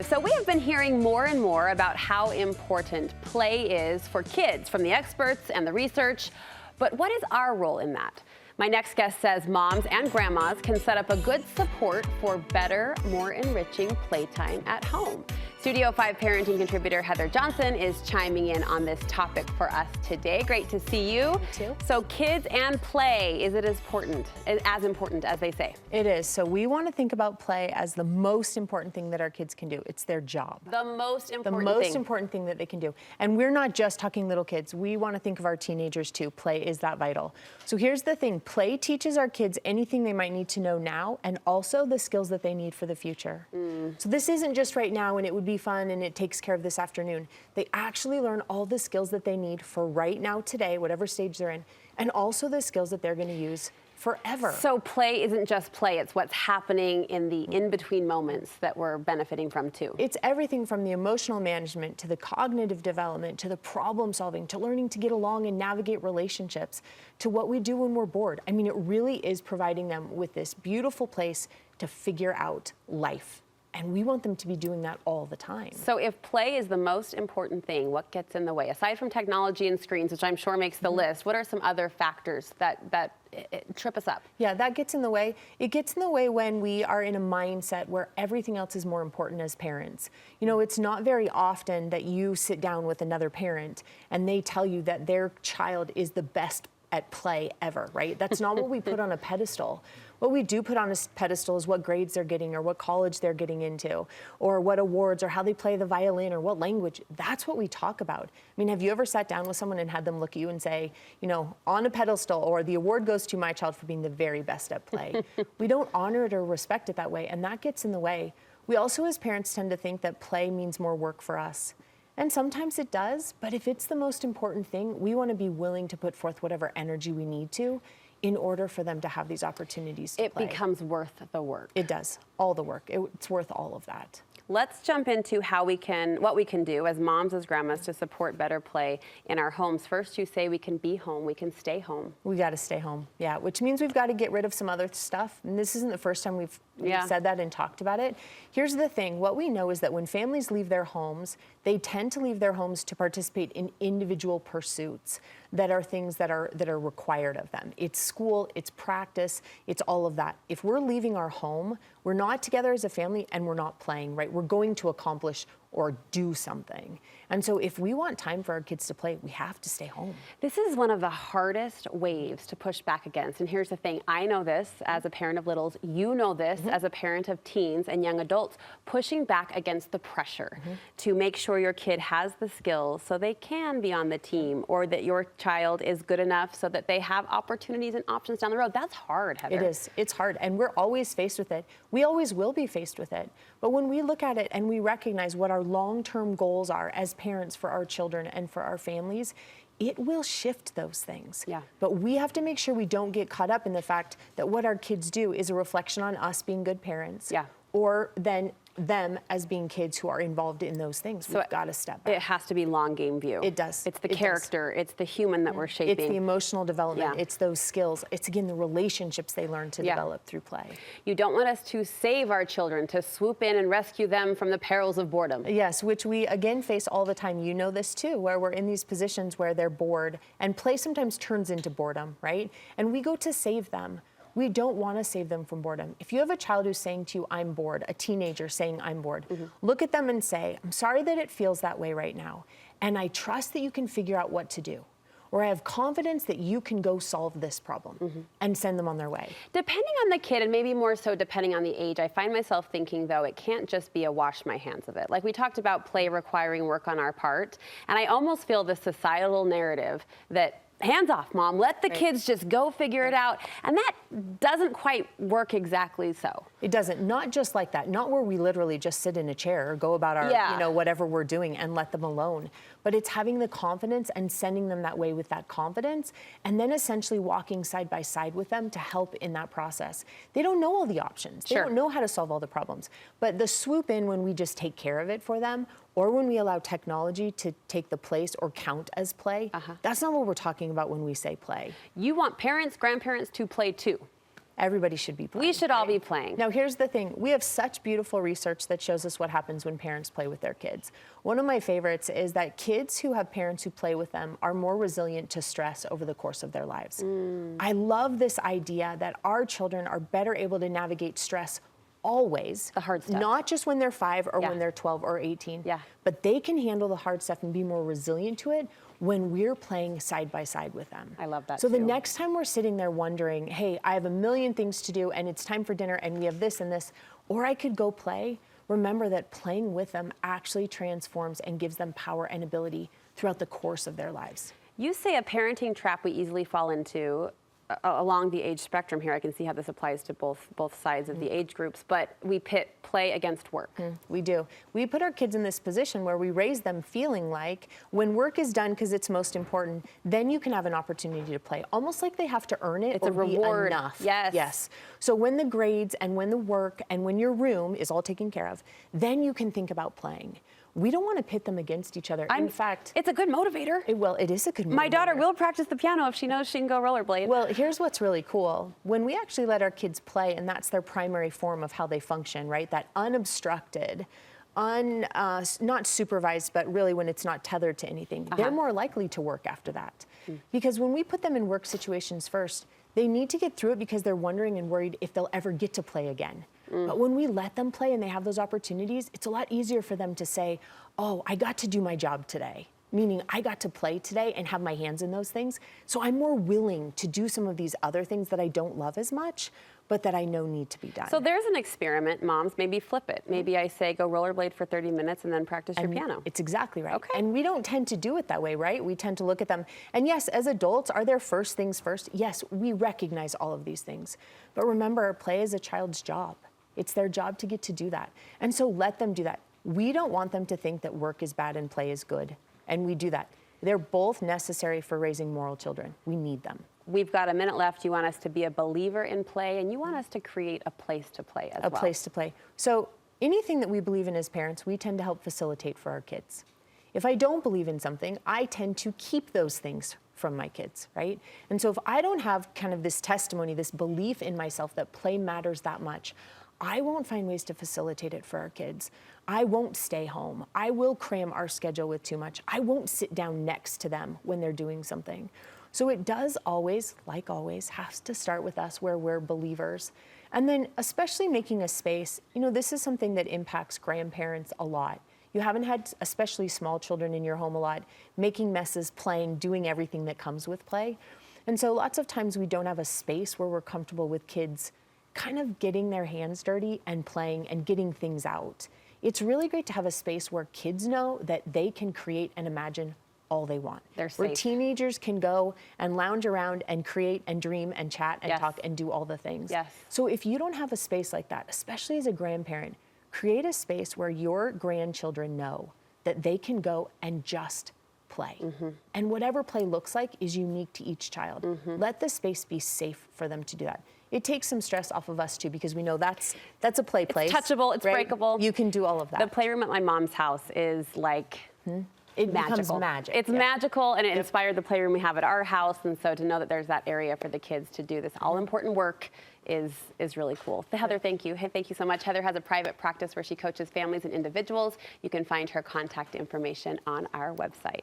So we have been hearing more and more about how important play is for kids from the experts and the research. But what is our role in that? My next guest says moms and grandmas can set up a good support for better, more enriching playtime at home. Studio 5 parenting contributor Heather Johnson is chiming in on this topic for us today. Great to see you. You too. So kids and play, is it as important as they say? It is. So we want to think about play as the most important thing that our kids can do. It's their job. The most important important thing that they can do. And we're not just talking little kids. We want to think of our teenagers too. Play is that vital. So here's the thing. Play teaches our kids anything they might need to know now and also the skills that they need for the future. So this isn't just right now and it would be fun and it takes care of this afternoon. They actually learn all the skills that they need for right now, today, whatever stage they're in, and also the skills that they're going to use forever. So play isn't just play, it's what's happening in the in-between moments that we're benefiting from too. It's everything from the emotional management to the cognitive development to the problem solving to learning to get along and navigate relationships to what we do when we're bored. I mean, it really is providing them with this beautiful place to figure out life. And we want them to be doing that all the time. So if play is the most important thing, what gets in the way? Aside from technology and screens, which I'm sure makes the list, what are some other factors that trip us up? Yeah, that gets in the way. It gets in the way when we are in a mindset where everything else is more important as parents. You know, it's not very often that you sit down with another parent and they tell you that their child is the best at play ever, right? That's not what we put on a pedestal. What we do put on a pedestal is what grades they're getting or what college they're getting into or what awards or how they play the violin or what language. That's what we talk about. I mean, have you ever sat down with someone and had them look at you and say, you know, on a pedestal or the award goes to my child for being the very best at play? We don't honor it or respect it that way, and that gets in the way. We also as parents tend to think that play means more work for us. And sometimes it does, but if it's the most important thing, we want to be willing to put forth whatever energy we need to in order for them to have these opportunities to play. It becomes worth the work. It does, all the work. It's worth all of that. Let's jump into what we can do as moms, as grandmas to support better play in our homes. First, you say we can be home, we can stay home. We got to stay home, yeah, which means we've got to get rid of some other stuff. And this isn't the first time we've said that and talked about it. Here's the thing. What we know is that when families leave their homes, they tend to leave their homes to participate in individual pursuits that are things that are required of them. It's school, it's practice, it's all of that. If we're leaving our home, we're not together as a family and we're not playing, right? We're going to accomplish or do something. And so if we want time for our kids to play, we have to stay home. This is one of the hardest waves to push back against. And here's the thing, I know this as a parent of littles, you know this as a parent of teens and young adults, pushing back against the pressure to make sure your kid has the skills so they can be on the team or that your child is good enough so that they have opportunities and options down the road. That's hard, Heather. It is. It's hard. And we're always faced with it. We always will be faced with it. But when we look at it and we recognize what our long-term goals are as parents for our children and for our families, it will shift those things. Yeah. But we have to make sure we don't get caught up in the fact that what our kids do is a reflection on us being good parents. Yeah. Or then them as being kids who are involved in those things. So we've got to step back. It has to be long game view. It does. It's the character. It's the human that we're shaping. It's the emotional development. Yeah. It's those skills. It's, again, the relationships they learn to develop through play. You don't want us to save our children, to swoop in and rescue them from the perils of boredom. Yes, which we, again, face all the time. You know this, too, where we're in these positions where they're bored. And play sometimes turns into boredom, right? And we go to save them. We don't want to save them from boredom. If you have a child who's saying to you, I'm bored, a teenager saying, I'm bored, look at them and say, I'm sorry that it feels that way right now. And I trust that you can figure out what to do. Or I have confidence that you can go solve this problem and send them on their way. Depending on the kid, and maybe more so depending on the age, I find myself thinking, though, it can't just be a wash my hands of it. Like we talked about play requiring work on our part, and I almost feel the societal narrative that hands off, Mom. Let the kids just go figure it out. And that doesn't quite work exactly so. It doesn't. Not just like that. Not where we literally just sit in a chair or go about our, you know, whatever we're doing and let them alone. But it's having the confidence and sending them that way with that confidence and then essentially walking side by side with them to help in that process. They don't know all the options. They don't know how to solve all the problems. But the swoop in when we just take care of it for them or when we allow technology to take the place or count as play, that's not what we're talking about when we say play. You want parents, grandparents to play too. Everybody should be playing. We should all be playing. Now, here's the thing. We have such beautiful research that shows us what happens when parents play with their kids. One of my favorites is that kids who have parents who play with them are more resilient to stress over the course of their lives. I love this idea that our children are better able to navigate stress always. The hard stuff. Not just when they're 5 or when they're 12 or 18. Yeah. But they can handle the hard stuff and be more resilient to it when we're playing side by side with them. I love that So the too. next time we're sitting there wondering, hey, I have a million things to do and it's time for dinner and we have this and this, or I could go play, remember that playing with them actually transforms and gives them power and ability throughout the course of their lives. You say a parenting trap we easily fall into along the age spectrum here. I can see how this applies to both sides of the age groups, but we pit play against work. We do. We put our kids in this position where we raise them feeling like when work is done because it's most important, then you can have an opportunity to play, almost like they have to earn it. It's or a reward. Be enough. Yes. Yes. So when the grades and when the work and when your room is all taken care of, then you can think about playing. We don't want to pit them against each other. In fact, it's a good motivator. It is a good motivator. My daughter will practice the piano if she knows she can go rollerblade. Well, here's what's really cool. When we actually let our kids play, and that's their primary form of how they function, right? That unobstructed, not supervised, but really when it's not tethered to anything, they're more likely to work after that. Because when we put them in work situations first, they need to get through it because they're wondering and worried if they'll ever get to play again. But when we let them play and they have those opportunities, it's a lot easier for them to say, oh, I got to do my job today. Meaning I got to play today and have my hands in those things. So I'm more willing to do some of these other things that I don't love as much, but that I know need to be done. So there's an experiment, moms, maybe flip it. Maybe I say go rollerblade for 30 minutes and then practice your piano. It's exactly right. Okay. And we don't tend to do it that way, right? We tend to look at them. And yes, as adults, are there first things first? Yes, we recognize all of these things. But remember, play is a child's job. It's their job to get to do that. And so let them do that. We don't want them to think that work is bad and play is good. And we do that. They're both necessary for raising moral children. We need them. We've got a minute left. You want us to be a believer in play, and you want us to create a place to play as well. A place to play. So anything that we believe in as parents, we tend to help facilitate for our kids. If I don't believe in something, I tend to keep those things from my kids, right? And so if I don't have kind of this testimony, this belief in myself that play matters that much, I won't find ways to facilitate it for our kids. I won't stay home. I will cram our schedule with too much. I won't sit down next to them when they're doing something. So it does always, like always, has to start with us where we're believers. And then especially making a space, this is something that impacts grandparents a lot. You haven't had especially small children in your home a lot, making messes, playing, doing everything that comes with play. And so lots of times we don't have a space where we're comfortable with kids kind of getting their hands dirty and playing and getting things out. It's really great to have a space where kids know that they can create and imagine all they want. They're safe. Where teenagers can go and lounge around and create and dream and chat and Yes. talk and do all the things. Yes. So if you don't have a space like that, especially as a grandparent, create a space where your grandchildren know that they can go and just play. And whatever play looks like is unique to each child. Let the space be safe for them to do that. It takes some stress off of us too, because we know that's a play place. It's touchable, it's right? breakable. You can do all of that. The playroom at my mom's house is like It magical. becomes magic. It's magical, and it inspired the playroom we have at our house. And so to know that there's that area for the kids to do this all-important work is really cool. Heather, thank you. Hey, thank you so much. Heather has a private practice where she coaches families and individuals. You can find her contact information on our website.